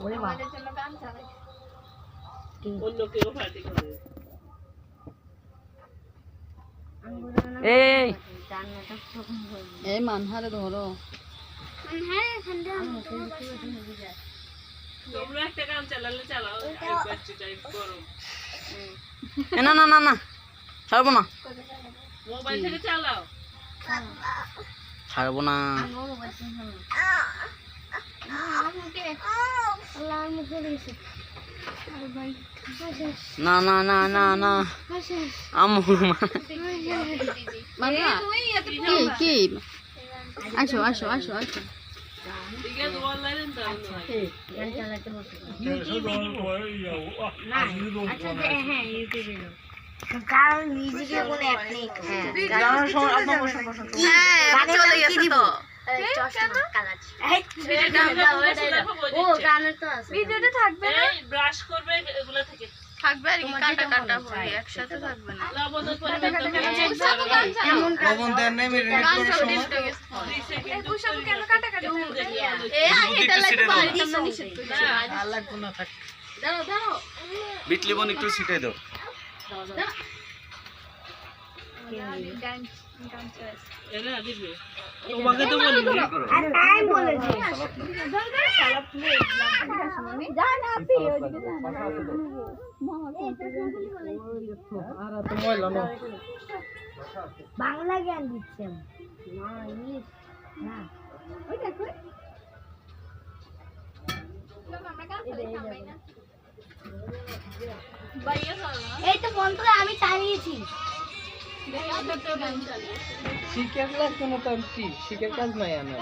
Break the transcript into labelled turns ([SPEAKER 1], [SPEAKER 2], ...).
[SPEAKER 1] ওরে বাবা
[SPEAKER 2] আমাদের জন্য গান চালাই
[SPEAKER 3] অন্য কেউ পার্টি করে
[SPEAKER 1] এই
[SPEAKER 4] এই মানহারে ধরো
[SPEAKER 2] হ্যাঁ ঠান্ডা
[SPEAKER 3] তোমরা একটা গান চালালে চালাও একবার টাইপ করো
[SPEAKER 1] না না না না ছাড়বো না
[SPEAKER 3] মোবাইল থেকে চালাও
[SPEAKER 1] ছাড়বো না
[SPEAKER 2] মুখে আল্লাহ মুখে দিয়েছে আরে ভাই
[SPEAKER 1] না না না না না আম্মু
[SPEAKER 4] মানহা কি আসো আসো আসো আসো
[SPEAKER 3] ঠিক আছে অনলাইনে দাও
[SPEAKER 2] গান চালাতে হতো হ্যাঁ ইউটিউবে কারণ মিউজিকের কোনো অ্যাপ নেই
[SPEAKER 1] জানার সময় আপনার বসে বসে
[SPEAKER 4] চলে গেছে তো
[SPEAKER 2] ও গানের তো আছে ভিডিওতে থাকবে
[SPEAKER 3] এই ব্রাশ করবে এগুলা থেকে
[SPEAKER 4] থাকবে আর কি কাটা কাটা হয়ে একসাথে থাকবে না
[SPEAKER 3] লবণের পরিমাণ
[SPEAKER 5] লবণ দেন নাই মেরিনেট করার সময়
[SPEAKER 3] 3 সেকেন্ড
[SPEAKER 2] কেন কাটা কাটা
[SPEAKER 4] এটা লাগে বাড়ি আমরা নিষেধ করি
[SPEAKER 5] আর লাগবে না থাক
[SPEAKER 4] দাও দাও
[SPEAKER 5] বিট লবণ একটু ছিটাই দাও
[SPEAKER 3] এরা দিবে তোমাকে তো বলিনি
[SPEAKER 2] তাই বলেছি
[SPEAKER 5] আর তো ময়লা না
[SPEAKER 2] বাংলা জ্ঞান দিচ্ছেন না ইংলিশ না ওই দেখো এই তো বন্ধু আমি চালিয়েছি
[SPEAKER 5] শিখে লাগবে না তো কি শিখে কাজ নাই আমার